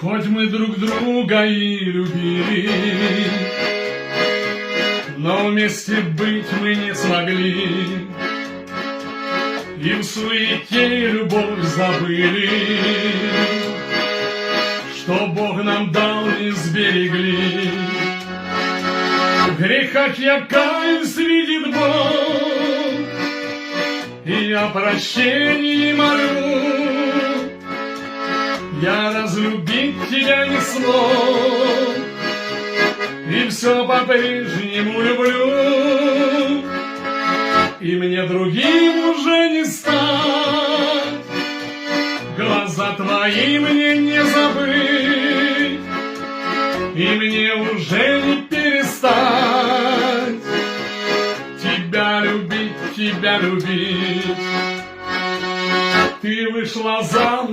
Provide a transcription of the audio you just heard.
Хоть мы друг друга и любили, но вместе быть мы не смогли, и в суете любовь забыли, что Бог нам дал, не сберегли. В грехах я каюсь, видит Бог, и о прощении молю. Я разлюбить тебя не смог, и все по-прежнему люблю, и мне другим уже не стать, глаза твои мне не забыть, и мне уже не перестать тебя любить, тебя любить. Ты вышла замуж.